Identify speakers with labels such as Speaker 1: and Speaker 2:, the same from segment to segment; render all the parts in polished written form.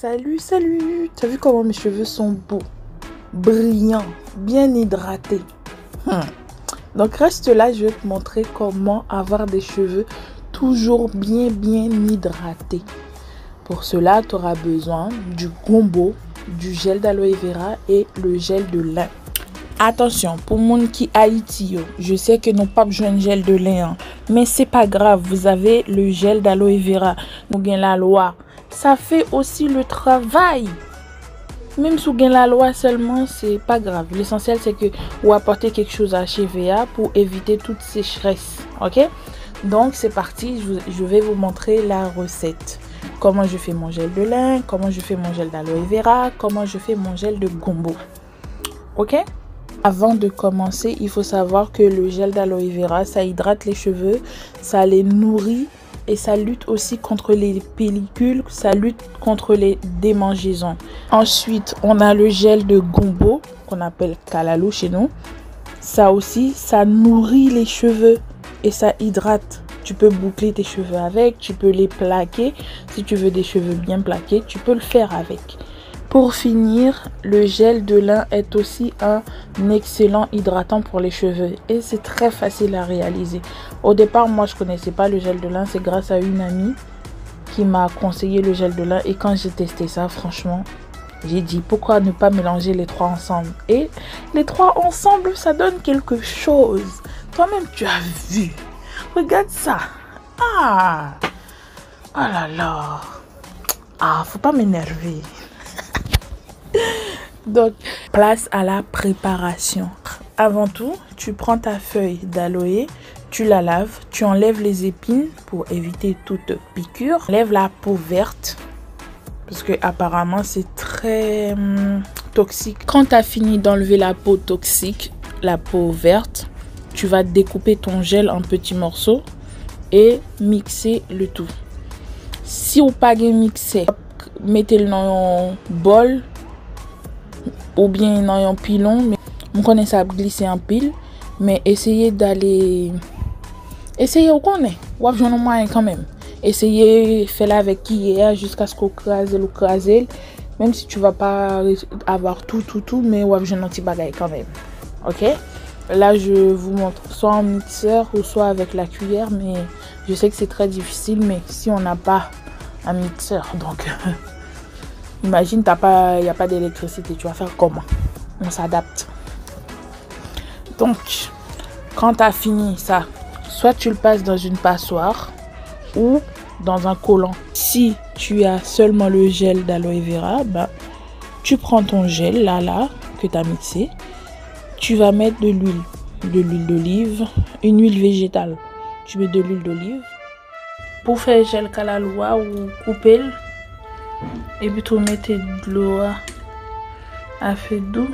Speaker 1: Salut, salut! Tu as vu comment mes cheveux sont beaux, brillants, bien hydratés? Donc reste là, je vais te montrer comment avoir des cheveux toujours bien hydratés. Pour cela, tu auras besoin du gombo, du gel d'aloe vera et le gel de lin. Attention, pour moun qui Haïti, je sais que nous pas besoin de gel de lin, mais c'est pas grave, vous avez le gel d'aloe vera. Nous gain la loi, ça fait aussi le travail. Même si vous gain la loi seulement, c'est pas grave. L'essentiel c'est que vous apportez quelque chose à HVA pour éviter toute sécheresse. OK? Donc c'est parti, je vais vous montrer la recette. Comment je fais mon gel de lin, comment je fais mon gel d'aloe vera, comment je fais mon gel de gombo. OK? Avant de commencer, il faut savoir que le gel d'aloe vera, ça hydrate les cheveux, ça les nourrit et ça lutte aussi contre les pellicules, ça lutte contre les démangeaisons. Ensuite, on a le gel de gombo qu'on appelle kalalou chez nous. Ça aussi, ça nourrit les cheveux et ça hydrate. Tu peux boucler tes cheveux avec, tu peux les plaquer. Si tu veux des cheveux bien plaqués, tu peux le faire avec. Pour finir, le gel de lin est aussi un excellent hydratant pour les cheveux et c'est très facile à réaliser. Au départ, moi je connaissais pas le gel de lin, c'est grâce à une amie qui m'a conseillé le gel de lin et quand j'ai testé ça, franchement, j'ai dit pourquoi ne pas mélanger les trois ensemble. Et les trois ensemble, ça donne quelque chose. Toi-même, tu as vu. Regarde ça. Ah, oh là là. Ah, faut pas m'énerver. Donc, place à la préparation. Avant tout, tu prends ta feuille d'aloe, tu la laves, tu enlèves les épines pour éviter toute piqûre. Enlève la peau verte parce que apparemment c'est très toxique. Quand tu as fini d'enlever la peau toxique, la peau verte, tu vas découper ton gel en petits morceaux et mixer le tout. Si vous pas mixer, mettez-le dans un bol ou bien dans un pilon, mais on connaît ça glisser en pile, mais essayez d'aller au connaît ou avez un moyen quand même. Essayez faire là avec qui jusqu'à ce qu'on crase, même si tu vas pas avoir tout, mais ou avez un petit bagage quand même. OK? Là je vous montre soit en mixeur ou soit avec la cuillère, mais je sais que c'est très difficile, mais si on n'a pas un mixeur, donc imagine, il n'y a pas d'électricité, tu vas faire comment? On s'adapte. Donc, quand tu as fini ça, soit tu le passes dans une passoire ou dans un collant. Si tu as seulement le gel d'aloe vera, bah, tu prends ton gel là que tu as mixé. Tu vas mettre de l'huile d'olive, une huile végétale. Tu mets de l'huile d'olive. Pour faire gel kalaloua ou couper, et puis tu mettez de l'eau à feu doux.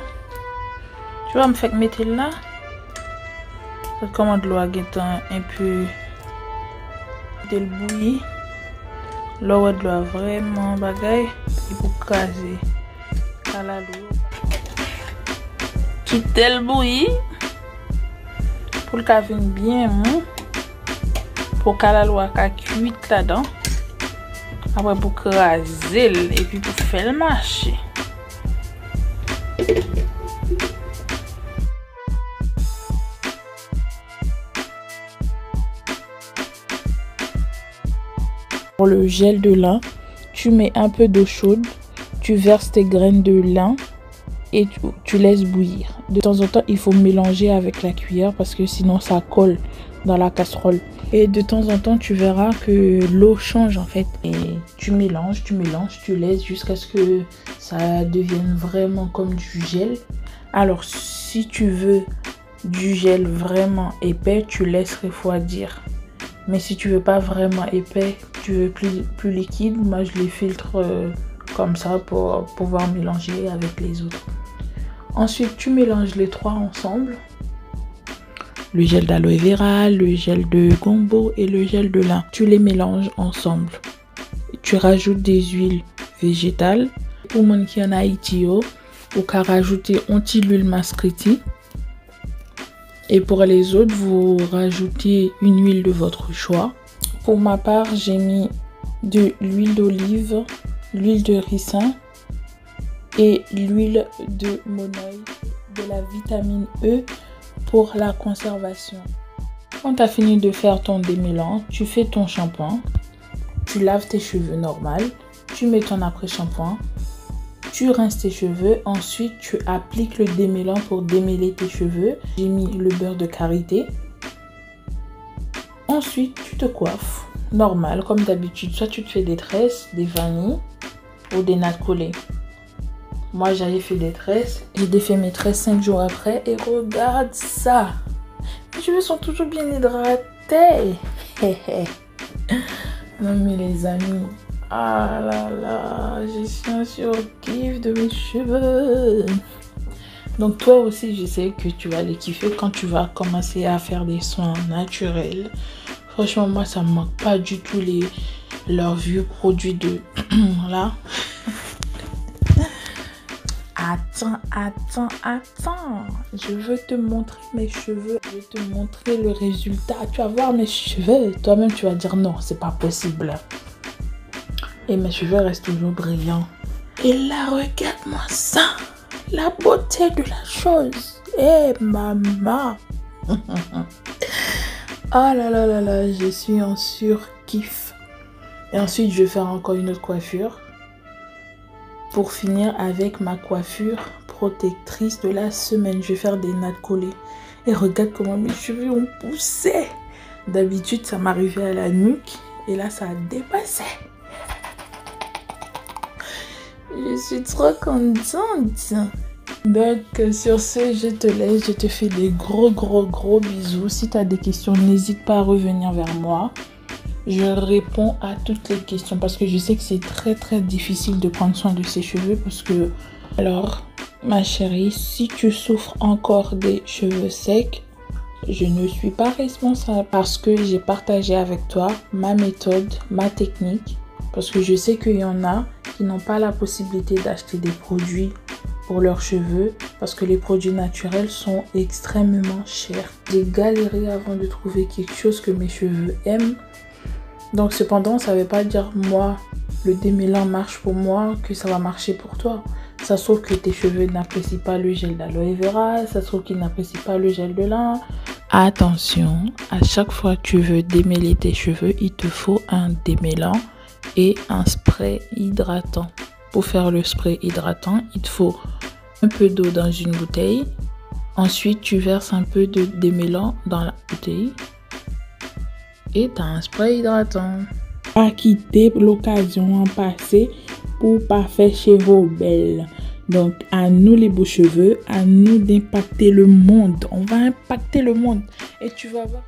Speaker 1: Tu vas me faire mettre là. Comment de l'eau à guettant un peu de bouillir. L'eau de l'eau vraiment bagaille. Et pour craser kalalou. Quitter le bouillir. Pour le café bien mou. Pour kalalou à cuit là-dedans. Après pour craser et puis pour faire le marché. Pour le gel de lin, tu mets un peu d'eau chaude, tu verses tes graines de lin et tu laisses bouillir. De temps en temps, il faut mélanger avec la cuillère parce que sinon ça colle dans la casserole. Et de temps en temps, tu verras que l'eau change en fait. Et tu mélanges, tu laisses jusqu'à ce que ça devienne vraiment comme du gel. Alors, si tu veux du gel vraiment épais, tu laisses refroidir. Mais si tu veux pas vraiment épais, tu veux plus liquide, moi je les filtre comme ça pour pouvoir mélanger avec les autres. Ensuite, tu mélanges les trois ensemble. Le gel d'aloe vera, le gel de gombo et le gel de lin. Tu les mélanges ensemble. Tu rajoutes des huiles végétales. Pour moi qui en Haïti, ou qu'à rajouter un petit huile mascriti. Et pour les autres, vous rajoutez une huile de votre choix. Pour ma part, j'ai mis de l'huile d'olive l'huile de ricin et l'huile de monoï, de la vitamine E pour la conservation. Quand tu as fini de faire ton démêlant, tu fais ton shampoing, tu laves tes cheveux normal, tu mets ton après-shampoing, tu rinces tes cheveux, ensuite tu appliques le démêlant pour démêler tes cheveux. J'ai mis le beurre de karité. Ensuite, tu te coiffes normal comme d'habitude, soit tu te fais des tresses, des vanilles ou des nattes collées. Moi j'avais fait des tresses, j'ai défait mes tresses 5 jours après et regarde ça, mes cheveux sont toujours bien hydratés. Non mais les amis, ah là là, je suis un surkiff de mes cheveux. Donc toi aussi je sais que tu vas les kiffer quand tu vas commencer à faire des soins naturels. Franchement moi ça me manque pas du tout leurs vieux produits de là. Attends. Je veux te montrer mes cheveux. Je vais te montrer le résultat. Tu vas voir mes cheveux. Toi-même, tu vas dire non, c'est pas possible. Et mes cheveux restent toujours brillants. Et là, regarde-moi ça. La beauté de la chose. Eh, maman. Oh là, je suis en surkiff. Et ensuite, je vais faire encore une autre coiffure. Pour finir avec ma coiffure protectrice de la semaine, je vais faire des nattes collées. Et regarde comment mes cheveux ont poussé. D'habitude, ça m'arrivait à la nuque. Et là, ça a dépassé. Je suis trop contente. Donc, sur ce, je te laisse. Je te fais des gros bisous. Si tu as des questions, n'hésite pas à revenir vers moi. Je réponds à toutes les questions parce que je sais que c'est très difficile de prendre soin de ses cheveux parce que... Alors, ma chérie, si tu souffres encore des cheveux secs, je ne suis pas responsable parce que j'ai partagé avec toi ma méthode, ma technique. Parce que je sais qu'il y en a qui n'ont pas la possibilité d'acheter des produits pour leurs cheveux parce que les produits naturels sont extrêmement chers. J'ai galéré avant de trouver quelque chose que mes cheveux aiment. Donc cependant, ça ne veut pas dire moi, le démêlant marche pour moi, que ça va marcher pour toi. Ça se trouve que tes cheveux n'apprécient pas le gel d'aloe vera, ça se trouve qu'ils n'apprécient pas le gel de lin. Attention, à chaque fois que tu veux démêler tes cheveux, il te faut un démêlant et un spray hydratant. Pour faire le spray hydratant, il te faut un peu d'eau dans une bouteille. Ensuite, tu verses un peu de démêlant dans la bouteille. Et tu as un spray hydratant. Pas quitter l'occasion en passé pour pas faire cheveux belles. Donc, à nous les beaux cheveux, à nous d'impacter le monde. On va impacter le monde. Et tu vas voir.